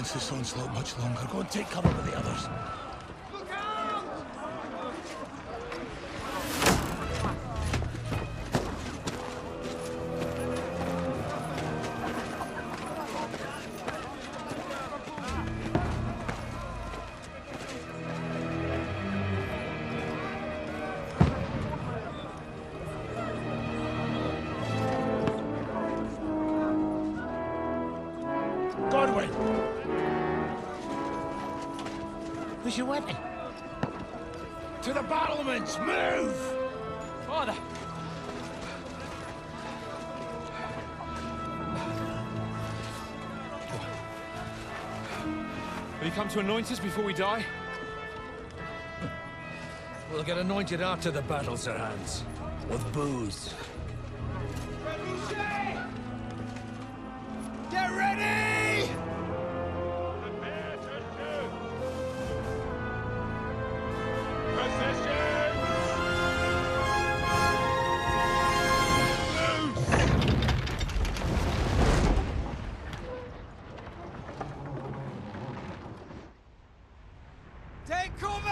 against this onslaught much longer. Go and take cover with the others. Where's your weapon? To the battlements! Move! Father! Will you come to anoint us before we die? We'll get anointed after the battles are hands. With booze. Get ready! Take cover!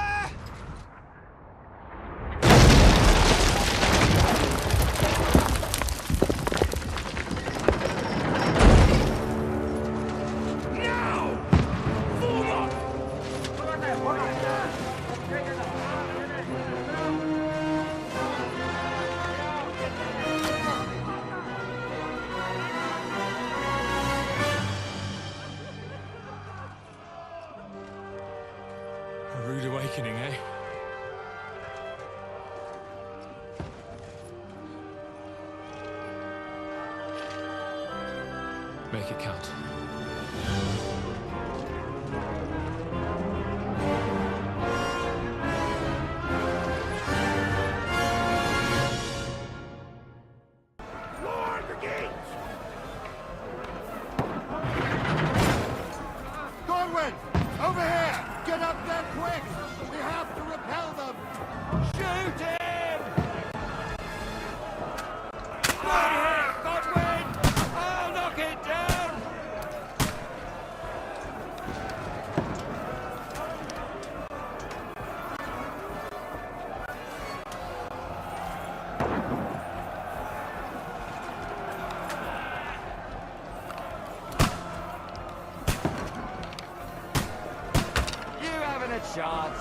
A rude awakening, eh? Make it count. Lord, the gates! Godwin! Over here! Get up there quick! We have to repel them! Shoot him! Right here, Godwin! I'll knock it down! You haven't a chance.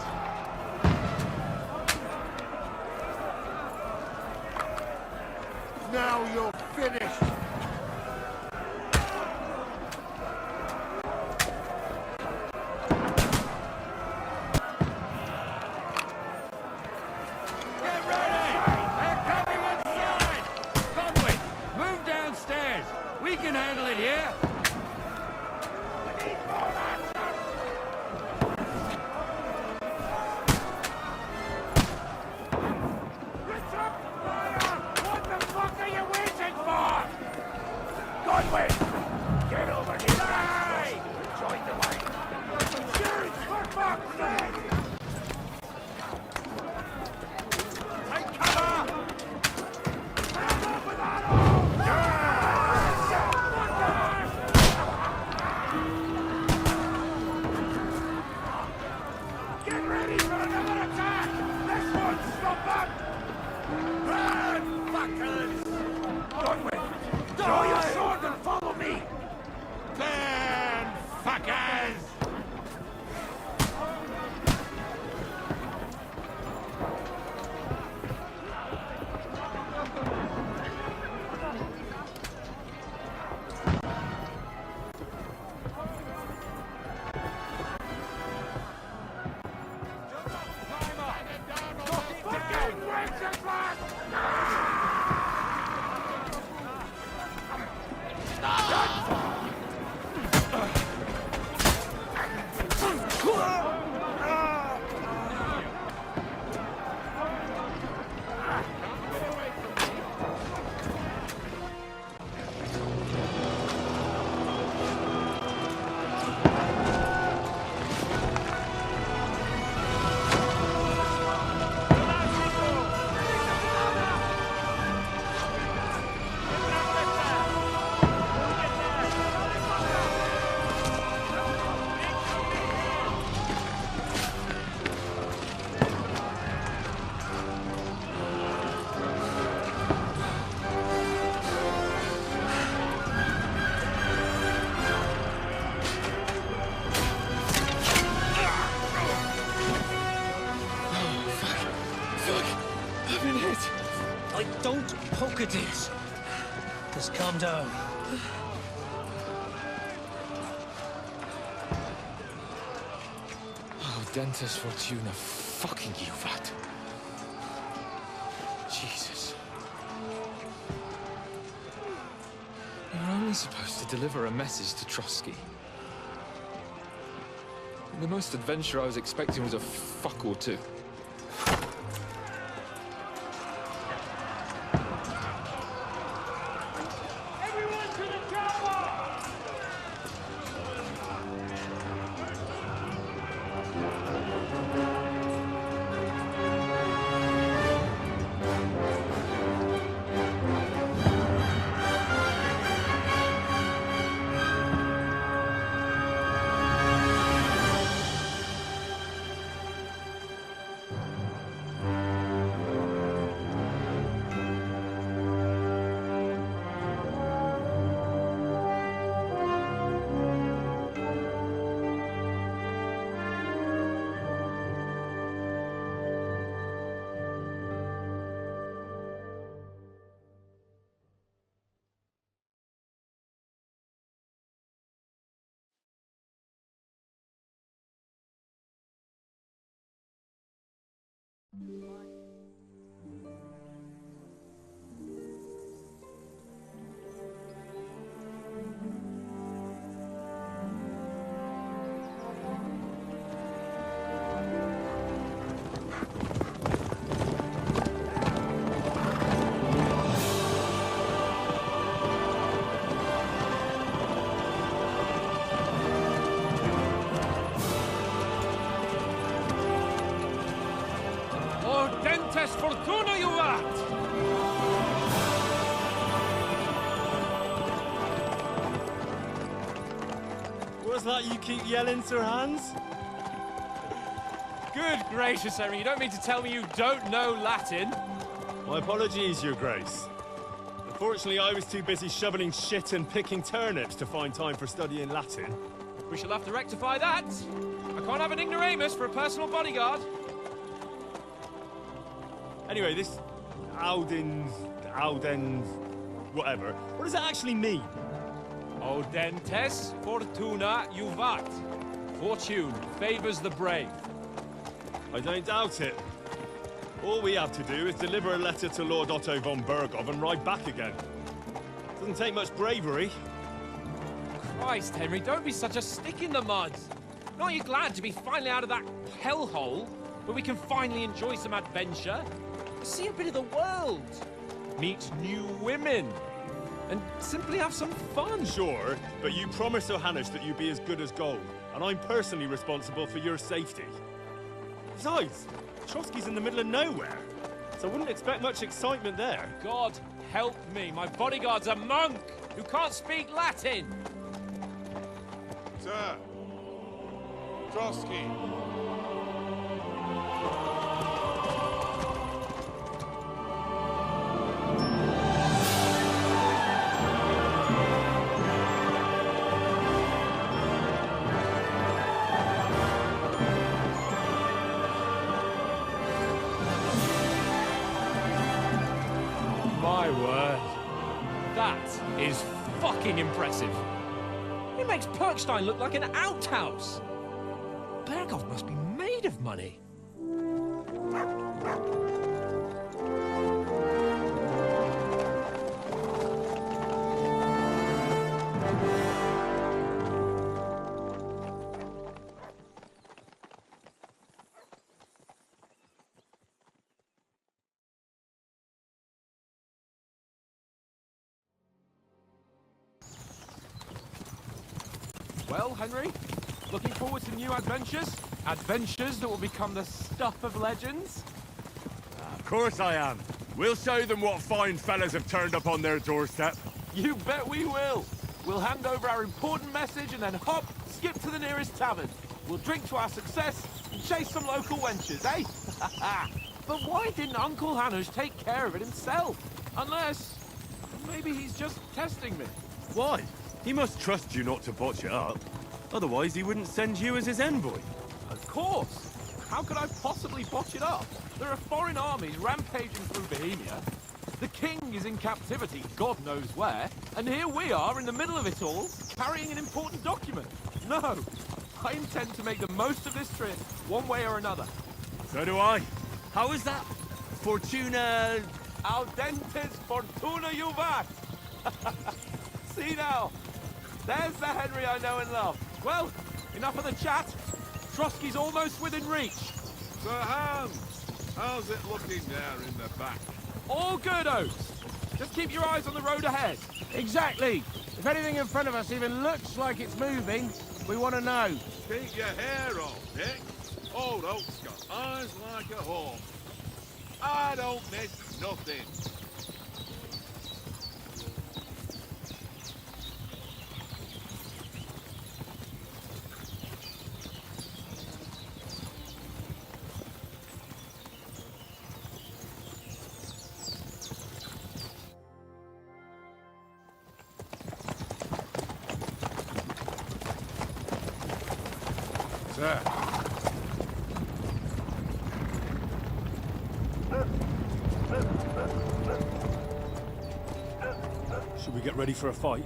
Now you're finished! Get ready! They're coming inside! Godwin, move downstairs. We can handle it here. Godwin! Get over here! Join the line! Shoot, for fuck's sake! Take cover! Stand up with that all! Get ready for another attack! This won't stop them! Run, fuckers! Godwin, draw your sword and follow me! I've been hit. Don't poke at it. Just calm down. Oh, Dentes Fortuna, fucking you, Vat. Jesus. You're only supposed to deliver a message to Trotsky. The most adventure I was expecting was a fuck or two. Everyone to the tower! Dentes Fortuna, you vat! What's that you keep yelling, Sir Hans? Good gracious, Henry, you don't mean to tell me you don't know Latin? My apologies, Your Grace. Unfortunately, I was too busy shoveling shit and picking turnips to find time for studying Latin. We shall have to rectify that. I can't have an ignoramus for a personal bodyguard. Anyway, this Audens, whatever. What does that actually mean? O Dentes Fortuna Juvat. Fortune favors the brave. I don't doubt it. All we have to do is deliver a letter to Lord Otto von Bergov and ride back again. Doesn't take much bravery. Christ, Henry, don't be such a stick in the mud. Aren't you glad to be finally out of that hellhole where we can finally enjoy some adventure? See a bit of the world, meet new women, and simply have some fun. Sure, but you promised Johannes that you'd be as good as gold, and I'm personally responsible for your safety. Besides, Trotsky's in the middle of nowhere, so I wouldn't expect much excitement there. God help me, my bodyguard's a monk who can't speak Latin. Sir! Trotsky! My word. That is fucking impressive. It makes Perkstein look like an outhouse. Bergov must be made of money. Well, Henry, looking forward to new adventures? Adventures that will become the stuff of legends? Of course I am. We'll show them what fine fellas have turned up on their doorstep. You bet we will. We'll hand over our important message and then hop, skip to the nearest tavern. We'll drink to our success and chase some local wenches, eh? But why didn't Uncle Hanush take care of it himself? Unless, maybe he's just testing me. Why? He must trust you not to botch it up. Otherwise, he wouldn't send you as his envoy. Of course. How could I possibly botch it up? There are foreign armies rampaging through Bohemia. The king is in captivity, God knows where, and here we are in the middle of it all, carrying an important document. No, I intend to make the most of this trip, one way or another. So do I. How is that? Fortuna... Audentes fortuna juvat! See now, there's the Henry I know and love. Well, enough of the chat. Trotsky's almost within reach. Sir Hans, how's it looking there in the back? All good, Oates. Just keep your eyes on the road ahead. Exactly. If anything in front of us even looks like it's moving, we want to know. Keep your hair on, Dick. Old Oak's got eyes like a hawk. I don't miss nothing. Sir. Should we get ready for a fight?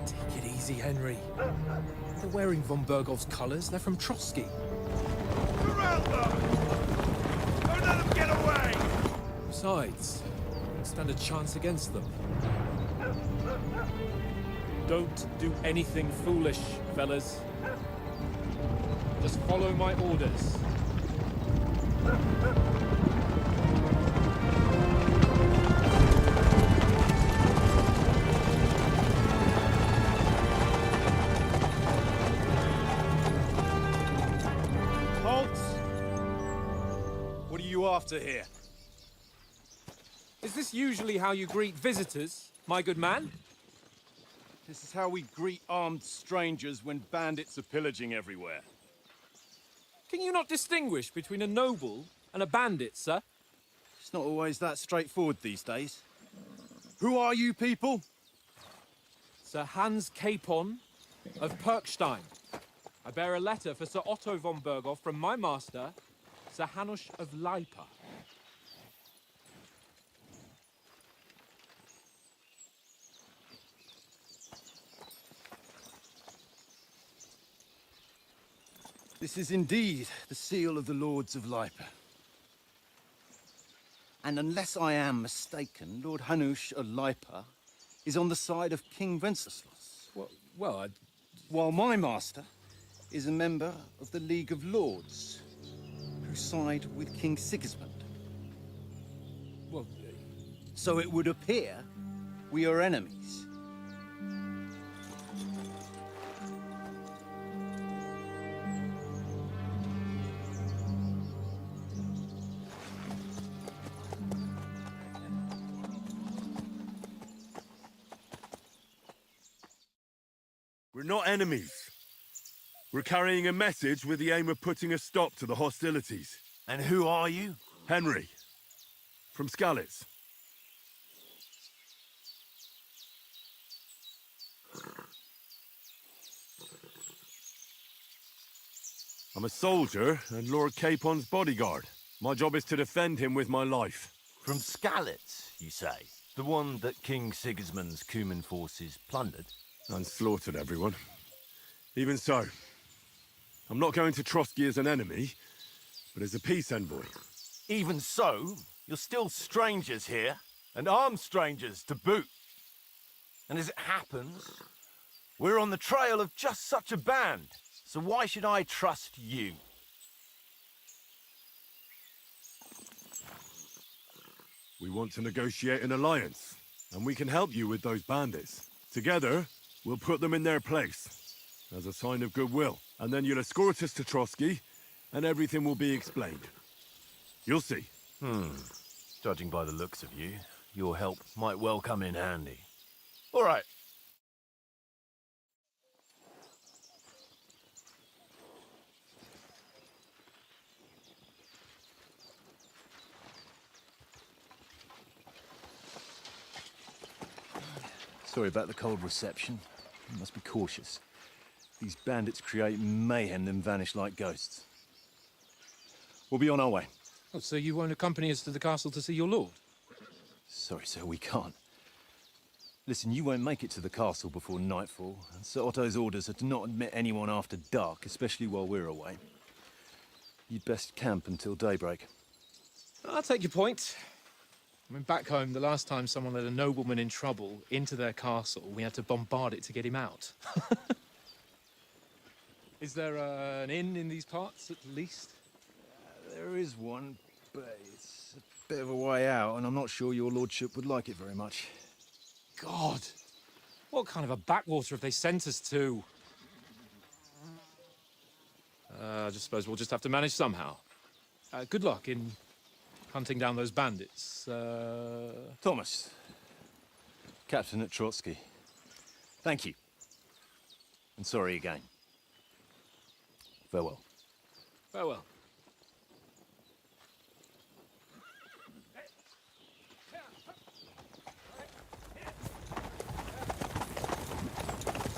Take it easy, Henry. They're wearing von Bergov's colours. They're from Trotsky. Corral them! Don't let them get away! Besides, don't stand a chance against them. Don't do anything foolish, fellas. Just follow my orders. Halt! What are you after here? Is this usually how you greet visitors, my good man? This is how we greet armed strangers when bandits are pillaging everywhere. Can you not distinguish between a noble and a bandit, sir? It's not always that straightforward these days. Who are you people? Sir Hans Capon of Perkstein. I bear a letter for Sir Otto von Berghoff from my master, Sir Hanush of Lipa. This is indeed the seal of the Lords of Lipa. And unless I am mistaken, Lord Hanush of Lipa is on the side of King Wenceslas. Well, While my master is a member of the League of Lords, who side with King Sigismund. well, So it would appear we are enemies. We're not enemies. We're carrying a message with the aim of putting a stop to the hostilities. And who are you? Henry, from Skalitz. I'm a soldier and Lord Capon's bodyguard. My job is to defend him with my life. From Skalitz, you say? The one that King Sigismund's Cuman forces plundered? And slaughtered everyone. Even so, I'm not going to Trotsky as an enemy, but as a peace envoy. Even so, you're still strangers here, and armed strangers to boot. And as it happens, we're on the trail of just such a band, so why should I trust you? We want to negotiate an alliance, and we can help you with those bandits. Together, we'll put them in their place, as a sign of goodwill. And then you'll escort us to Trotsky, and everything will be explained. You'll see. Judging by the looks of you, your help might well come in handy. All right. Sorry about the cold reception. You must be cautious. These bandits create mayhem then vanish like ghosts. We'll be on our way. Oh, so you won't accompany us to the castle to see your lord? Sorry, sir, we can't. Listen, you won't make it to the castle before nightfall, and Sir Otto's orders are to not admit anyone after dark, especially while we're away. You'd best camp until daybreak. I'll take your point. I mean, back home, the last time someone let a nobleman in trouble into their castle, we had to bombard it to get him out. Is there an inn in these parts, at least? There is one, but it's a bit of a way out, and I'm not sure your lordship would like it very much. God! What kind of a backwater have they sent us to? I just suppose we'll just have to manage somehow. Good luck in hunting down those bandits. Thomas, captain at Trotsky. Thank you. And sorry again. Farewell. Farewell.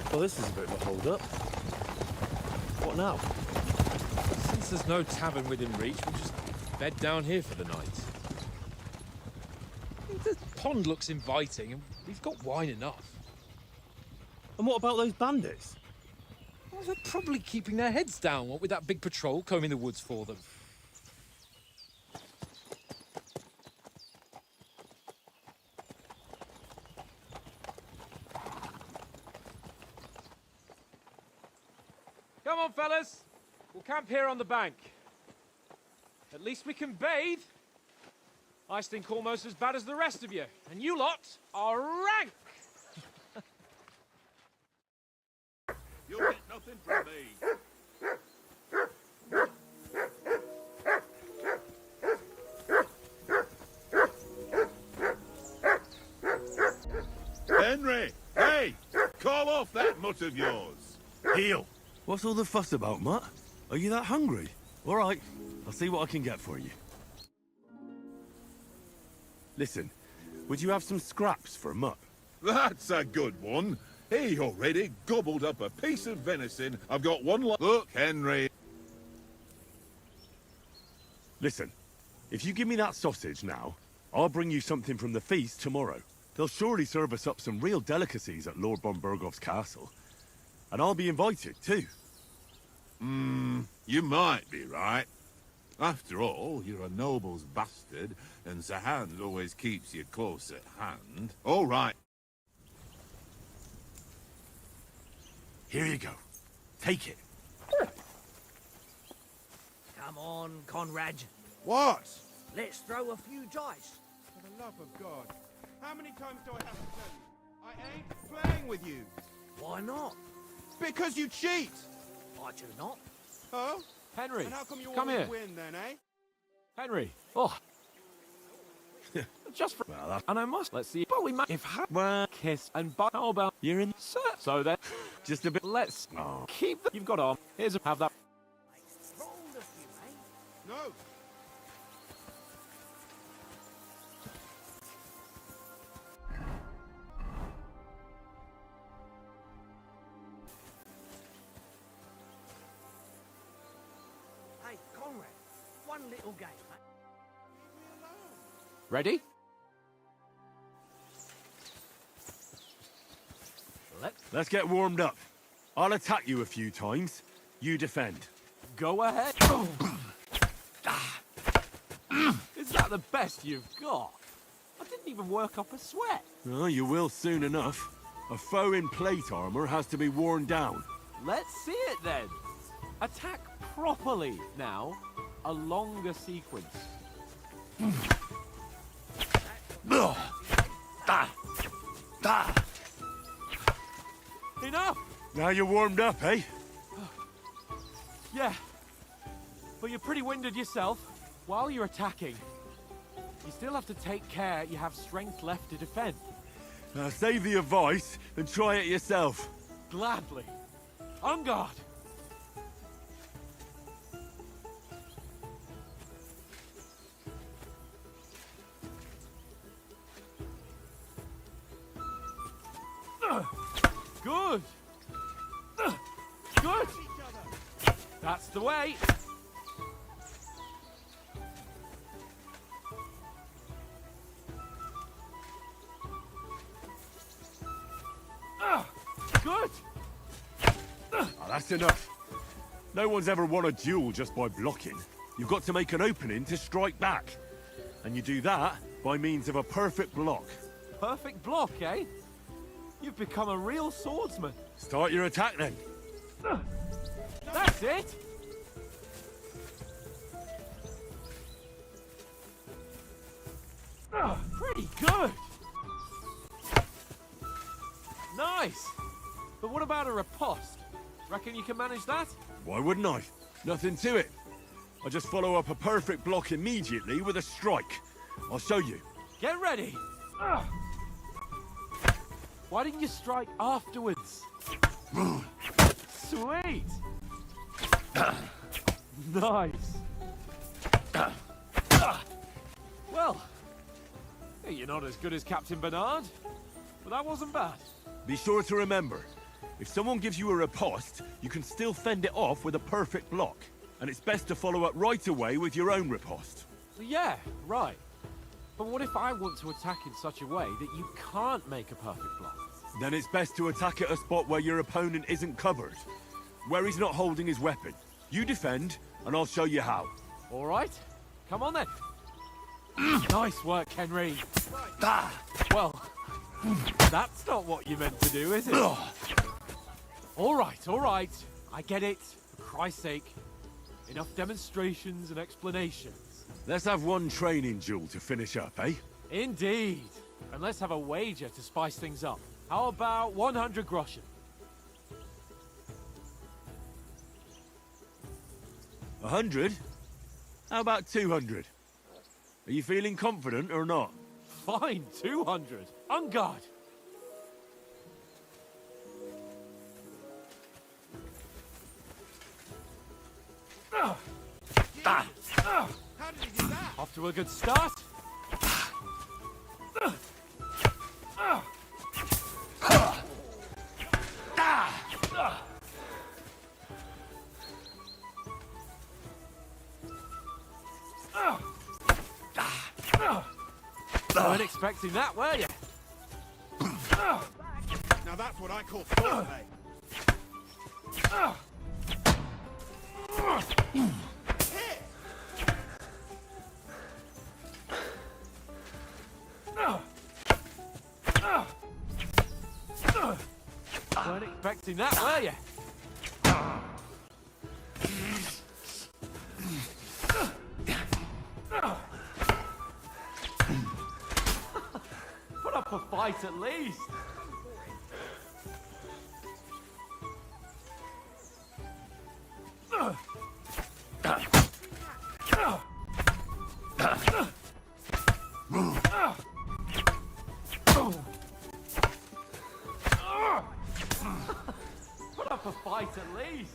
Well, this is a bit of a hold-up. What now? Since there's no tavern within reach, we'll just bed down here for the night. The pond looks inviting, and we've got wine enough. And what about those bandits? Well, they're probably keeping their heads down, what with that big patrol combing the woods for them. Come on, fellas. We'll camp here on the bank. At least we can bathe. I stink almost as bad as the rest of you, and you lot are rank! You'll get nothing from me. Henry! Hey! Call off that mutt of yours! Heel! What's all the fuss about, Mutt? Are you that hungry? All right, I'll see what I can get for you. Listen, would you have some scraps for Mutt? That's a good one. He already gobbled up a piece of venison. I've got one Look, Henry. Listen, if you give me that sausage now, I'll bring you something from the feast tomorrow. They'll surely serve us up some real delicacies at Lord von Bergov's castle. And I'll be invited, too. You might be right. After all, you're a noble's bastard, and Sir Hans always keeps you close at hand. All right. Here you go. Take it. Come on, Conrad. What? Let's throw a few dice. For the love of God. How many times do I have to tell you? I ain't playing with you. Why not? Because you cheat! I do not. Oh? Henry, And how come you come always here. win then, eh? Henry. Oh. Just for... Well, that... And I must... Let's see. But we might... If... Well, kiss and... But how about... You're in... So then... Just a bit... Let's... Oh. Keep the... You've got on. Here's a... Have that... Roll a few, eh? No. Hey, Conrad. One little game, eh? Ready? Let's get warmed up. I'll attack you a few times. You defend. Go ahead. Is that the best you've got? I didn't even work up a sweat. Oh, you will soon enough. A foe in plate armor has to be worn down. Let's see it then. Attack properly now. A longer sequence. Enough! Now you're warmed up, eh? Yeah. But you're pretty winded yourself. While you're attacking, you still have to take care you have strength left to defend. Now save the advice and try it yourself. Gladly. On guard! Good! Good! That's the way! That's enough. No one's ever won a duel just by blocking. You've got to make an opening to strike back. And you do that by means of a perfect block. Perfect block, eh? You've become a real swordsman. Start your attack then. That's it! Pretty good! Nice! But what about a riposte? Reckon you can manage that? Why wouldn't I? Nothing to it. I just follow up a perfect block immediately with a strike. I'll show you. Get ready! Why didn't you strike afterwards? Sweet! Nice! Well, you're not as good as Captain Bernard, but that wasn't bad. Be sure to remember, if someone gives you a riposte, you can still fend it off with a perfect block. And it's best to follow up right away with your own riposte. Yeah, right. But what if I want to attack in such a way that you can't make a perfect block? Then it's best to attack at a spot where your opponent isn't covered. Where he's not holding his weapon. You defend, and I'll show you how. All right, come on then. Nice work, Henry. Well, that's not what you meant to do, is it? All right. I get it, for Christ's sake. Enough demonstrations and explanations. Let's have one training duel to finish up, eh? Indeed. And let's have a wager to spice things up. How about 100 groschen? 100? How about 200? Are you feeling confident or not? Fine, 200. On guard. How did he do that? Off to a good start. Weren't expecting that, were you? Now that's what I call foreplay. Hit! Weren't expecting that, were you? Put up a fight at least. Put up a fight at least.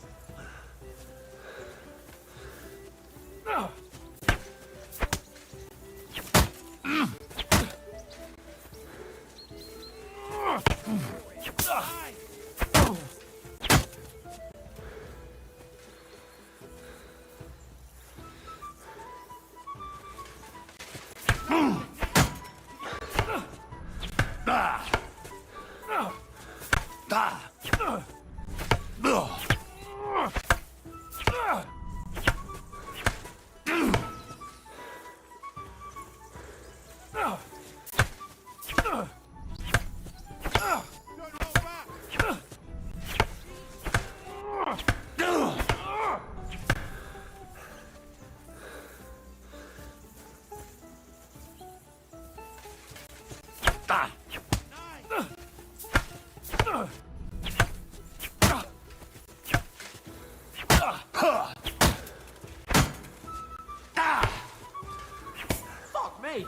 Fuck me!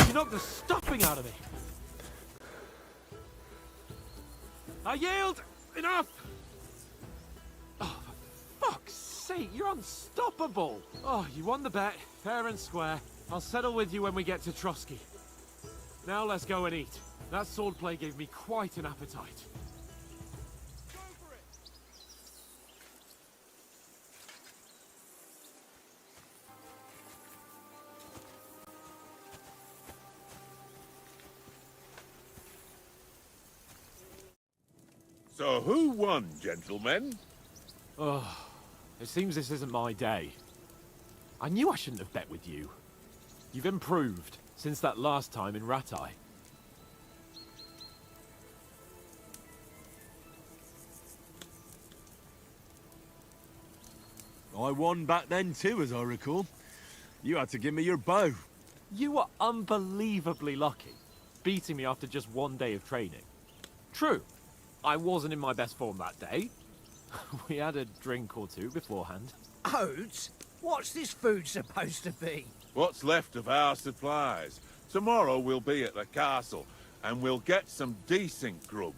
You knocked the stuffing out of me. I yield! Enough! Oh, for fuck's sake, you're unstoppable! Oh, you won the bet, fair and square. I'll settle with you when we get to Trotsky. Now let's go and eat. That swordplay gave me quite an appetite. Go for it! So who won, gentlemen? Oh, it seems this isn't my day. I knew I shouldn't have bet with you. You've improved since that last time in Ratai. I won back then too, as I recall. You had to give me your bow. You were unbelievably lucky, beating me after just one day of training. True, I wasn't in my best form that day. We had a drink or two beforehand. Oats? What's this food supposed to be? What's left of our supplies? Tomorrow we'll be at the castle, and we'll get some decent grub.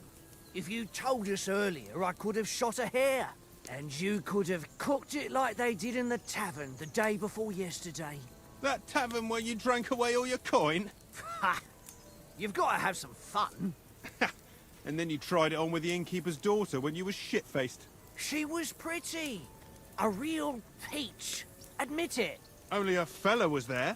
If you told us earlier, I could have shot a hare. And you could have cooked it like they did in the tavern the day before yesterday. That tavern where you drank away all your coin? Ha! You've got to have some fun. And then you tried it on with the innkeeper's daughter when you were shit-faced. She was pretty. A real peach. Admit it. Only a fella was there.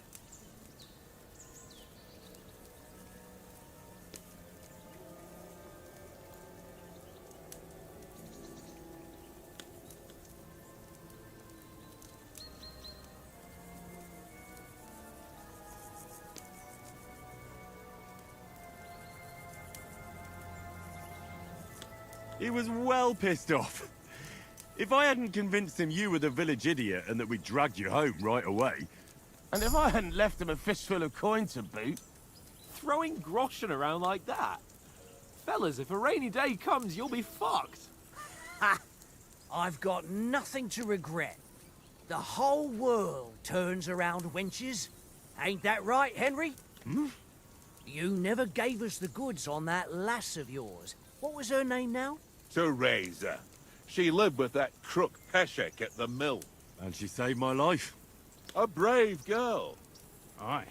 He was well pissed off. If I hadn't convinced him you were the village idiot and that we dragged you home right away... And if I hadn't left him a fistful of coin to boot, Throwing groschen around like that? Fellas, if a rainy day comes, you'll be fucked. Ha! I've got nothing to regret. The whole world turns around wenches. Ain't that right, Henry? Hmm? You never gave us the goods on that lass of yours. What was her name now? Teresa. She lived with that crook Peshek at the mill. And she saved my life. A brave girl. Aye.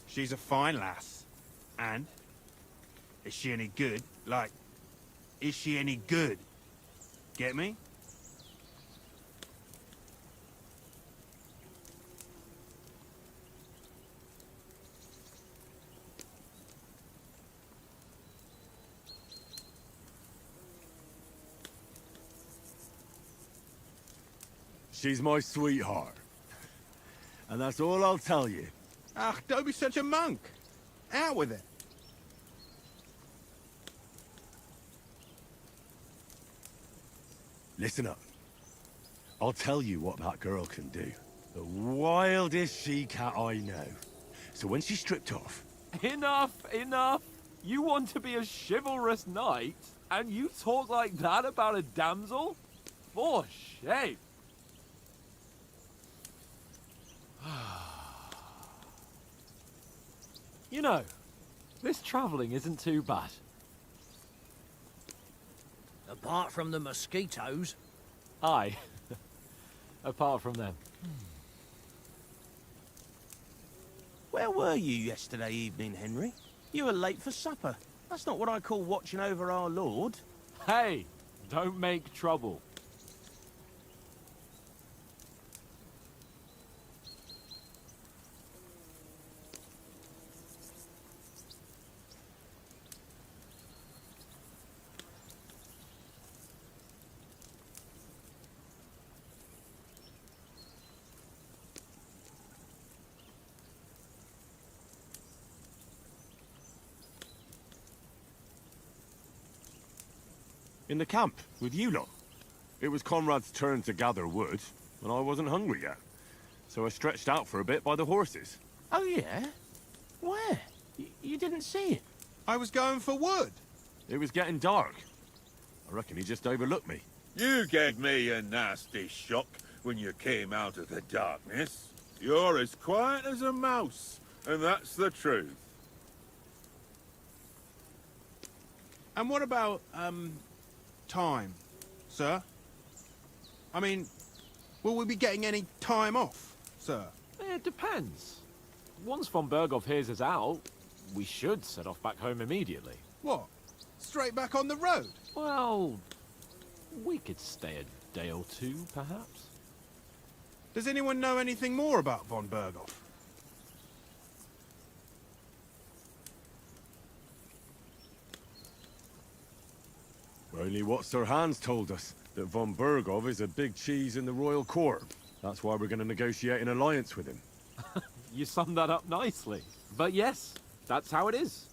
She's a fine lass. And? Is she any good? Like, is she any good? Get me? She's my sweetheart. And that's all I'll tell you. Ah, don't be such a monk. Out with it. Listen up. I'll tell you what that girl can do. The wildest she-cat I know. So when she's stripped off... Enough, enough. You want to be a chivalrous knight, and you talk like that about a damsel? For shame. You know, this travelling isn't too bad. Apart from the mosquitoes. Aye. Apart from them. Where were you yesterday evening, Henry? You were late for supper. That's not what I call watching over our lord. Hey, don't make trouble. In the camp, with you lot. It was Conrad's turn to gather wood, and I wasn't hungry yet. So I stretched out for a bit by the horses. Oh, yeah? Where? You didn't see it? I was going for wood. It was getting dark. I reckon he just overlooked me. You gave me a nasty shock when you came out of the darkness. You're as quiet as a mouse, and that's the truth. And what about, time, sir? I mean, will we be getting any time off, sir? It depends. Once von Berghoff hears us out, we should set off back home immediately. What? Straight back on the road? Well, we could stay a day or two, perhaps. Does anyone know anything more about von Berghoff? I only Mainly what Sir Hans told us, that von Bergov is a big cheese in the royal court. That's why we're going to negotiate an alliance with him. You summed that up nicely. But yes, that's how it is.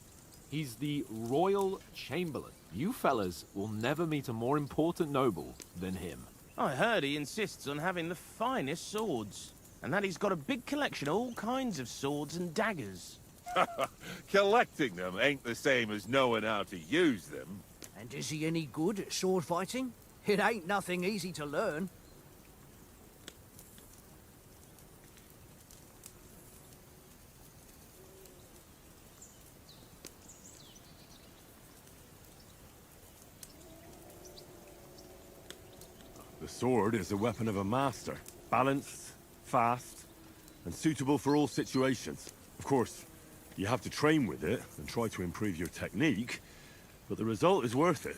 He's the royal chamberlain. You fellas will never meet a more important noble than him. I heard he insists on having the finest swords, and that he's got a big collection of all kinds of swords and daggers. Collecting them ain't the same as knowing how to use them. And is he any good at sword fighting? It ain't nothing easy to learn. The sword is the weapon of a master. Balanced, fast, and suitable for all situations. Of course, you have to train with it and try to improve your technique, but the result is worth it.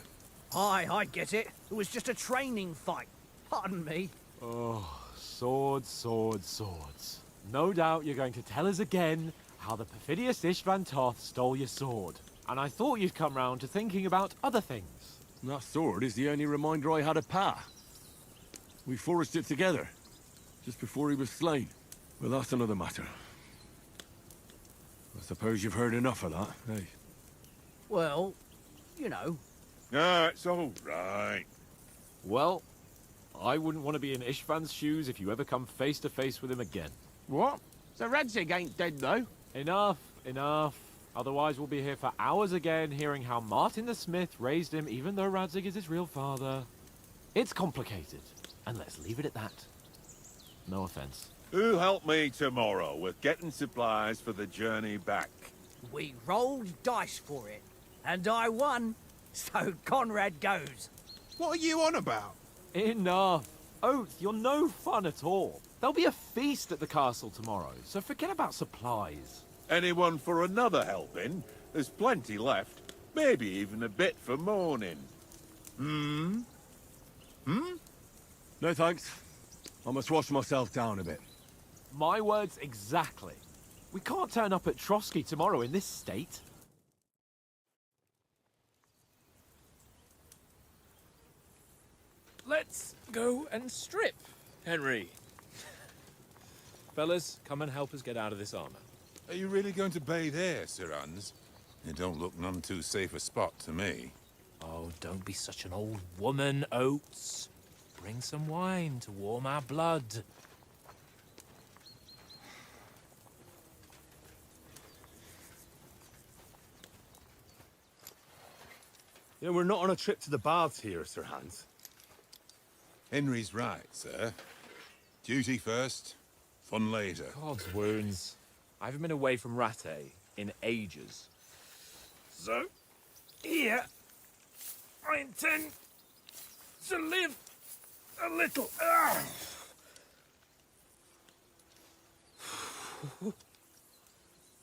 Aye, I get it. It was just a training fight. Pardon me. Oh, swords, swords, swords. No doubt you're going to tell us again how the perfidious Istvan Toth stole your sword. And I thought you'd come round to thinking about other things. That sword is the only reminder I had of Pa. We forged it together, just before he was slain. But that's another matter. I suppose you've heard enough of that, eh? Well, you know. Ah, it's all right. Well, I wouldn't want to be in Istvan's shoes if you ever come face to face with him again. What? So Radzig ain't dead, though? Enough, enough. Otherwise we'll be here for hours again hearing how Martin the Smith raised him even though Radzig is his real father. It's complicated, and let's leave it at that. No offense. Who'll help me tomorrow with getting supplies for the journey back? We rolled dice for it, and I won, so Conrad goes. What are you on about? Enough. Oath, you're no fun at all. There'll be a feast at the castle tomorrow, so forget about supplies. Anyone for another helping? There's plenty left. Maybe even a bit for morning. No thanks. I must wash myself down a bit. My words exactly. We can't turn up at Trotsky tomorrow in this state. Let's go and strip, Henry. Fellas, come and help us get out of this armor. Are you really going to bathe here, Sir Hans? It don't look none too safe a spot to me. Oh, don't be such an old woman, Oates. Bring some wine to warm our blood. You know, we're not on a trip to the baths here, Sir Hans. Henry's right, sir. Duty first, fun later. God's wounds. I haven't been away from Rattay in ages. So, here, I intend to live a little.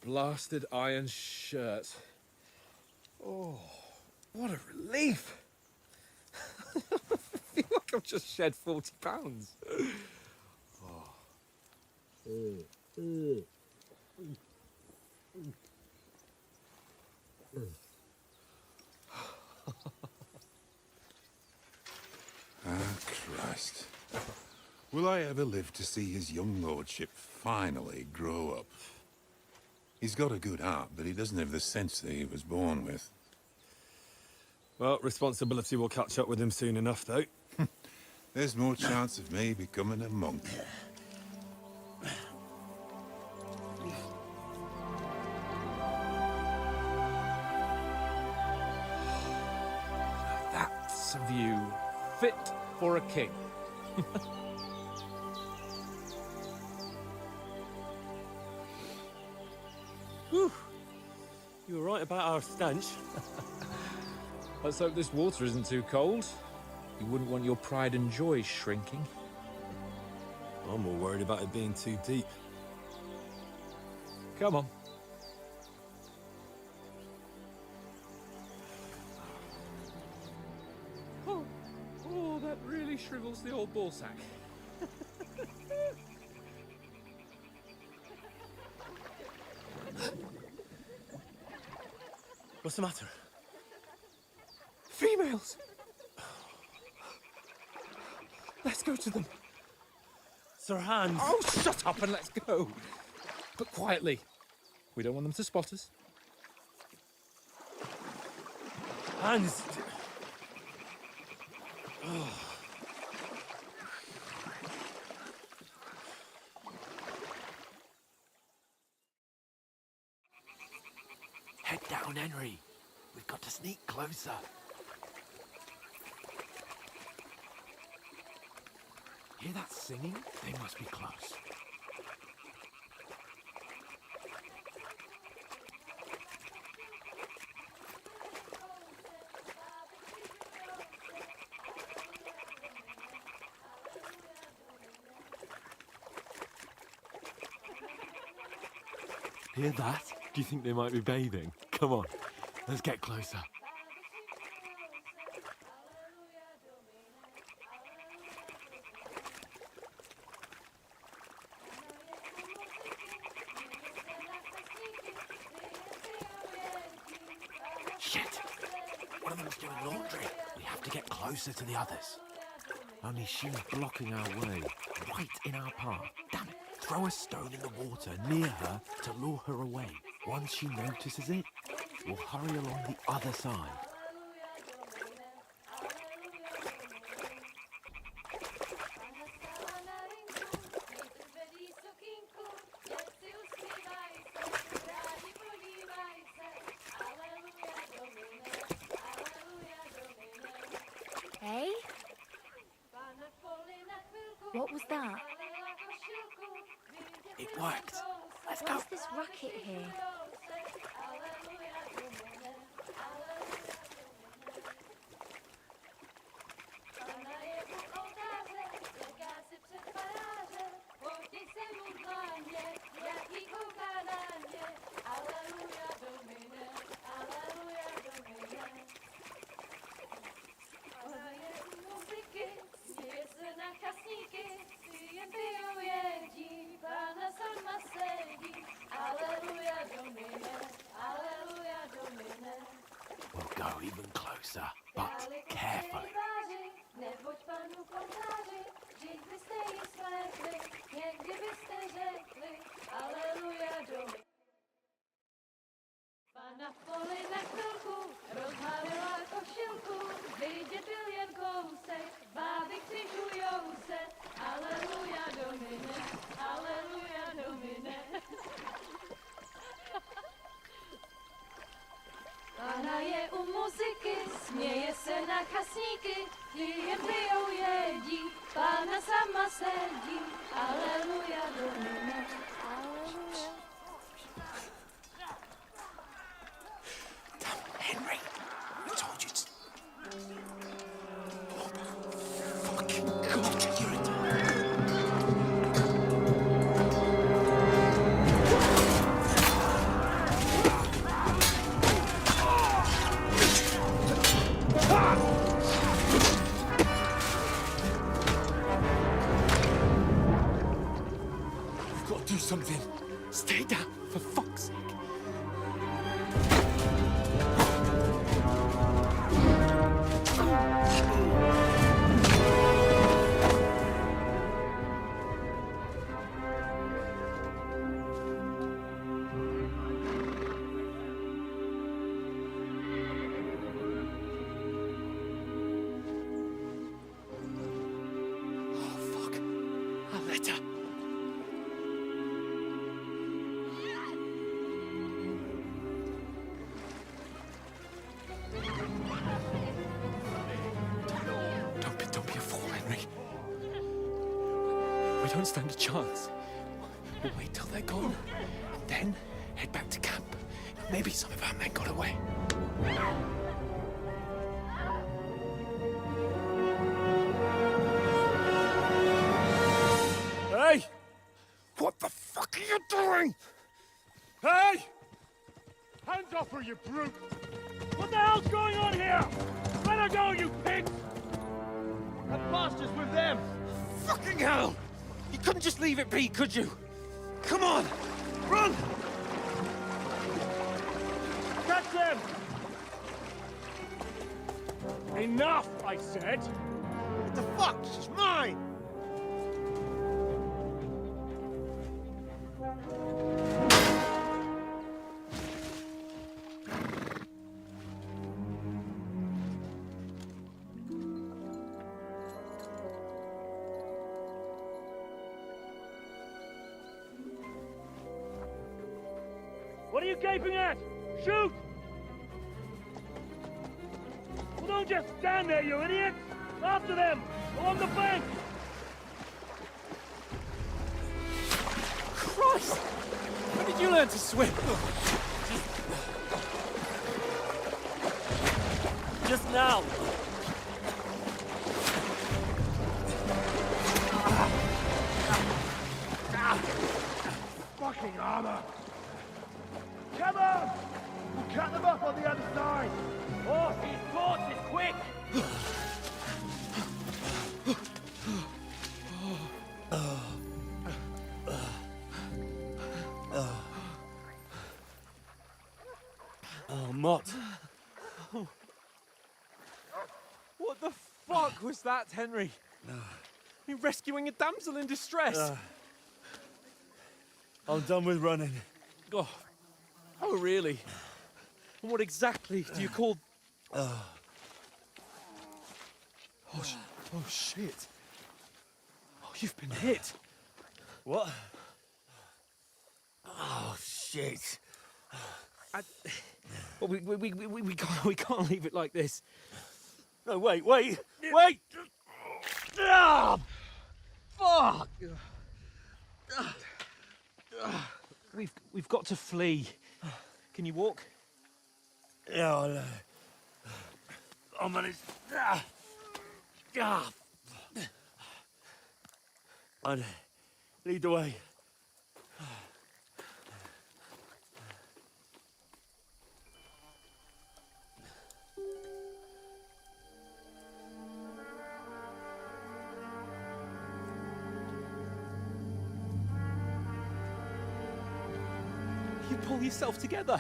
Blasted iron shirt. Oh, what a relief. I feel like I've just shed 40 pounds. Christ. Will I ever live to see his young lordship finally grow up? He's got a good heart, but he doesn't have the sense that he was born with. Well, responsibility will catch up with him soon enough, though. There's more chance of me becoming a monk. That's a view fit for a king. Whew. You were right about our stench. Let's hope this water isn't too cold. You wouldn't want your pride and joy shrinking. I'm more worried about it being too deep. Come on. Oh, that really shrivels the old ball sack. What's the matter? Females! Let's go to them. Sir Hans. Oh, shut up and let's go. But quietly. We don't want them to spot us. Hans. Head down, Henry. We've got to sneak closer. Hear that singing? They must be close. Hear that? Do you think they might be bathing? Come on, let's get closer. Shit! One of them's doing laundry. We have to get closer to the others. Only she's blocking our way, right in our path. Damn it! Throw a stone in the water near her to lure her away. Once she notices it, we'll hurry along the other side. Hey? What was that? It worked. Let's go. What's this racket here? We'll go even closer, but carefully. Na poli na chvilku rozhálila košilku, vidět byl jen kousek, báby křižujou se, aleluja Domine, aleluja Domine. Pána je u muziky, směje se na chasníky, ti jen pijou jedí, Pána sama sedí, aleluja Domine, aleluja. Henry, I told you to... Oh, fucking God, you're a... We've got to do something. Stay down, for fuck's sake. We don't stand a chance. We'll wait till they're gone, and then head back to camp. Maybe some of our men got away. Hey! What the fuck are you doing? Hey! Hands off her, you brute! What the hell's going on here? Let her go, you pigs! That bastard's with them! Fucking hell! You couldn't just leave it be, could you? Come on! Run! Catch them! Enough, I said! What the fuck? She's mine! What are you gaping at? Shoot! Well, don't just stand there, you idiot! After them! Along the bank! Christ! When did you learn to swim? Just now! Fucking armor! Come on! We'll cut them off on the other side! Oh, these torches, quick! Oh, Mott. What the fuck was that, Henry? You rescuing a damsel in distress? I'm done with running. Oh, really? And what exactly do you call... Oh, shit. Oh, you've been hit. What? Oh, shit. Well, we can't leave it like this. No, wait! Ah, fuck! We've got to flee. Can you walk? Yeah, I'll manage. I'd lead the way. You pull yourself together.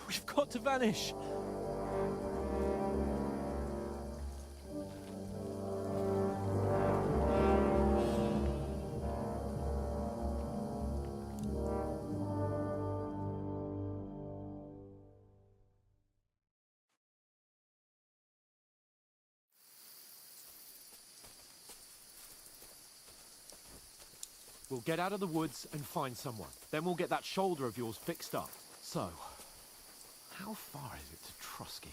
We've got to vanish. We'll get out of the woods and find someone. Then we'll get that shoulder of yours fixed up. So, how far is it to Trotsky?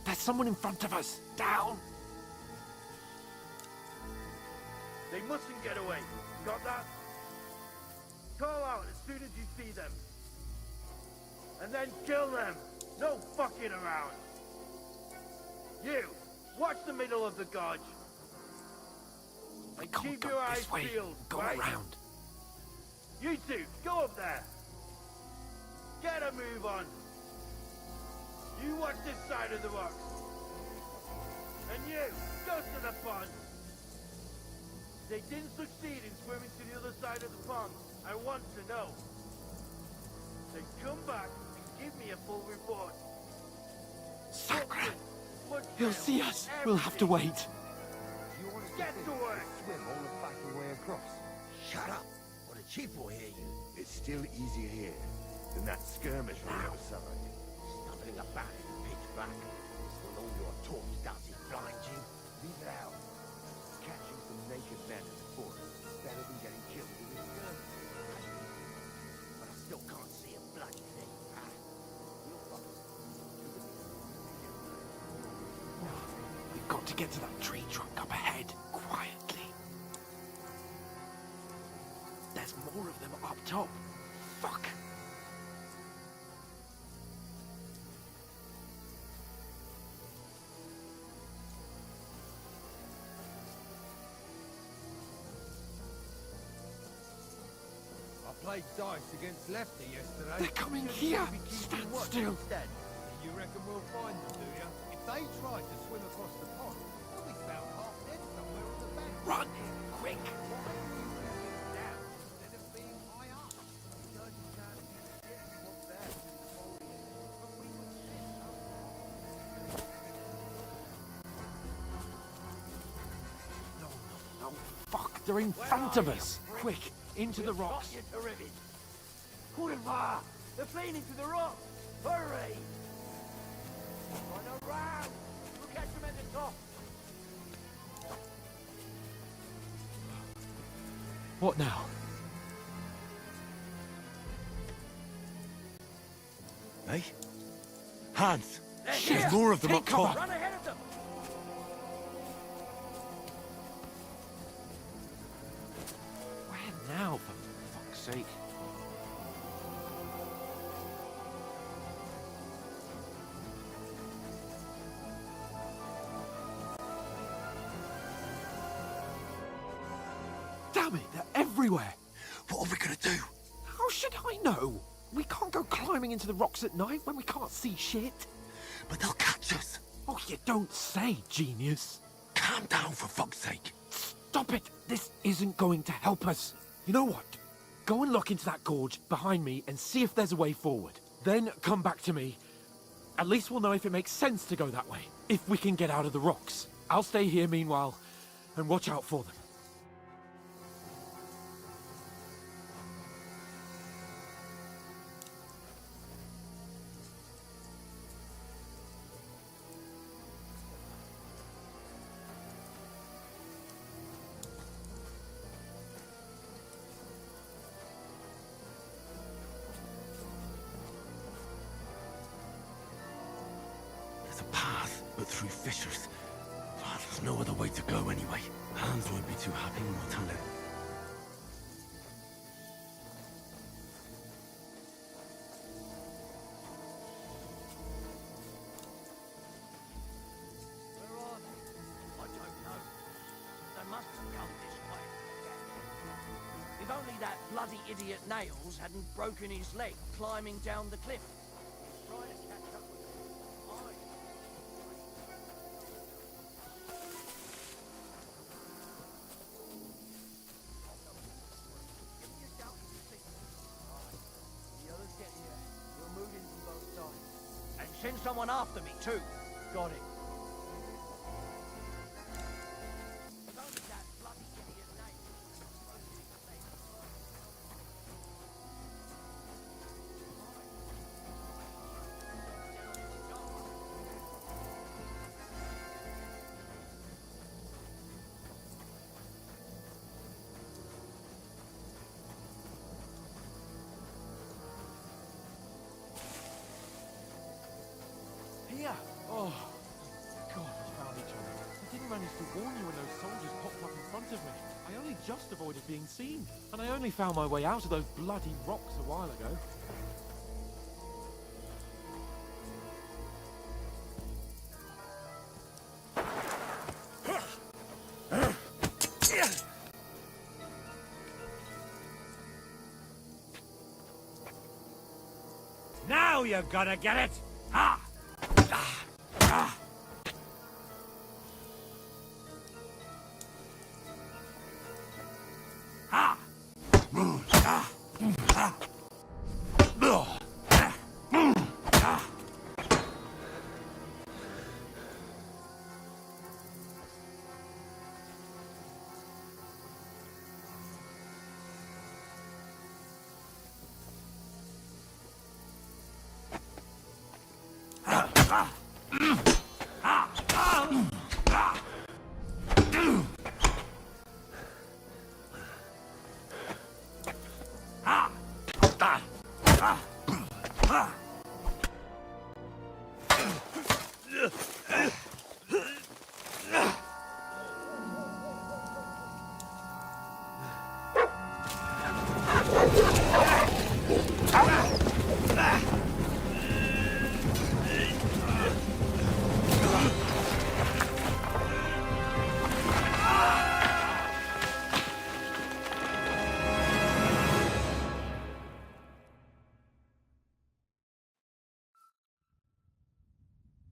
There's someone in front of us! Down! They mustn't get away. Got that? Call out as soon as you see them. And then kill them. No fucking around. You, watch the middle of the gorge. And keep your eyes peeled, Go right? around. You two, go up there. Get a move on. You watch this side of the rocks. And you, go to the pond. They didn't succeed in swimming to the other side of the pond. I want to know. Then come back and give me a full report. Sacre! He'll see us. We'll have to wait. You want to get to work. Swim all the fucking way across. Shut up, or the chief will hear you. It's still easier here than that skirmish on the other side. Stumbling about in the pitch black. When all your talk starts to blind you. Leave it out. Catching some naked men in the forest is better than getting killed in a skirmish. But I still can't see a bloody thing. We've got to get to that tree trunk up ahead, quietly. There's more of them up top. Fuck. I played dice against Lefty yesterday. They're coming here. Stand still. You reckon we'll find them, do you? If they try to swim across the pond, they'll be found half dead somewhere on the bank. Run, quick. They're in front of us. Quick, into the rocks. Got you to ribbon. Hurrah! They're fleeing into the rocks. Hurry! Run around. We'll catch them at the top. What now? Hey? Hans! They're There's here. more of them Take up top. cover. Run ahead of them. Where now, for fuck's sake? Damn it, they're everywhere. What are we gonna do? How should I know? We can't go climbing into the rocks at night when we can't see shit. But they'll catch us. Oh, you don't say, genius. Calm down, for fuck's sake. Stop it. This isn't going to help us. You know what? Go and look into that gorge behind me and see if there's a way forward. Then come back to me. At least we'll know if it makes sense to go that way. If we can get out of the rocks. I'll stay here meanwhile and watch out for them. There's a path, but through fissures. Oh, there's no other way to go anyway. Hans won't be too happy when we tell him. Where are they? I don't know. They must have come this way. If only that bloody idiot Nails hadn't broken his leg climbing down the cliff. He's trying to catch up with them. The others get here. We'll move in from both sides. And send someone after me, too. Got it. If only that bloody idiot Nails hadn't broken his leg. Here! Oh, God, we found each other. I didn't manage to warn you when those soldiers popped up in front of me. I only just avoided being seen. And I only found my way out of those bloody rocks a while ago. Now you're gonna get it! Ah!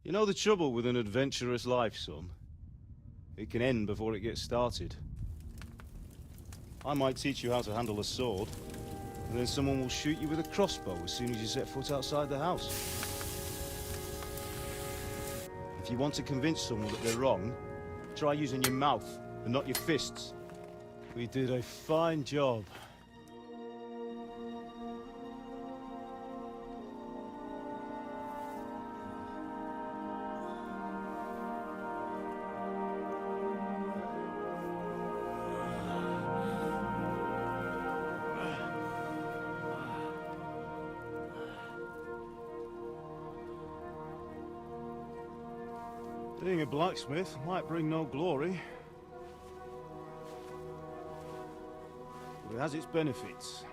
You know the trouble with an adventurous life, son? It can end before it gets started. I might teach you how to handle a sword, and then someone will shoot you with a crossbow as soon as you set foot outside the house. If you want to convince someone that they're wrong, try using your mouth and not your fists. We did a fine job. Being a blacksmith might bring no glory, but it has its benefits.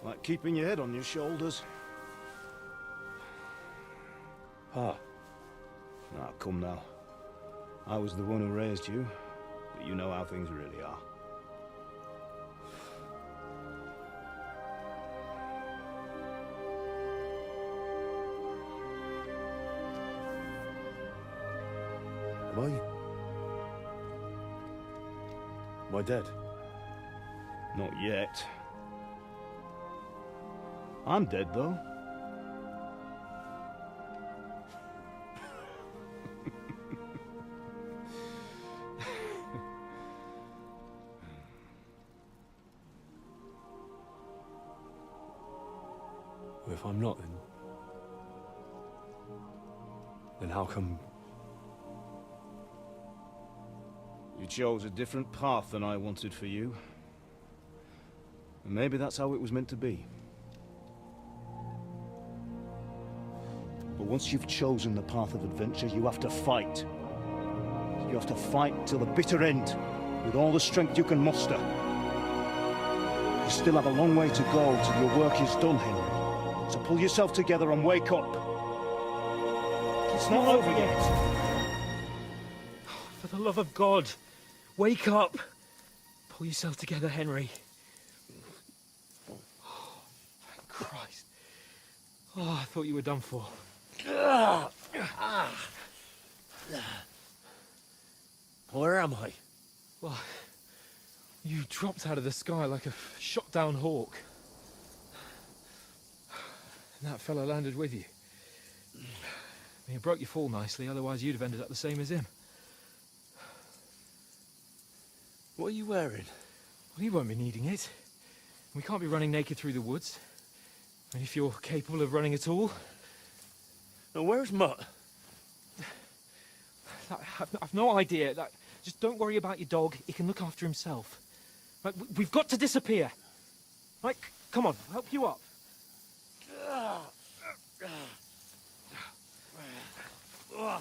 Like keeping your head on your shoulders. Pa. Ah, come now. I was the one who raised you, but you know how things really are. Am I dead? Not yet. I'm dead, though. Well, if I'm not, then how come... You chose a different path than I wanted for you. And maybe that's how it was meant to be. But once you've chosen the path of adventure, you have to fight. You have to fight till the bitter end, with all the strength you can muster. You still have a long way to go till your work is done, Henry. So pull yourself together and wake up. It's not over yet. For the love of God, wake up! Pull yourself together, Henry. Oh, thank Christ. Oh, I thought you were done for. Where am I? Well, you dropped out of the sky like a shot-down hawk. And that fella landed with you. I mean, he broke your fall nicely, otherwise you'd have ended up the same as him. What are you wearing? Well, you won't be needing it. We can't be running naked through the woods. And if you're capable of running at all... Now, where's Mutt? I've no idea. Just don't worry about your dog. He can look after himself. Right, we've got to disappear. Right, come on, I'll help you up. Ugh.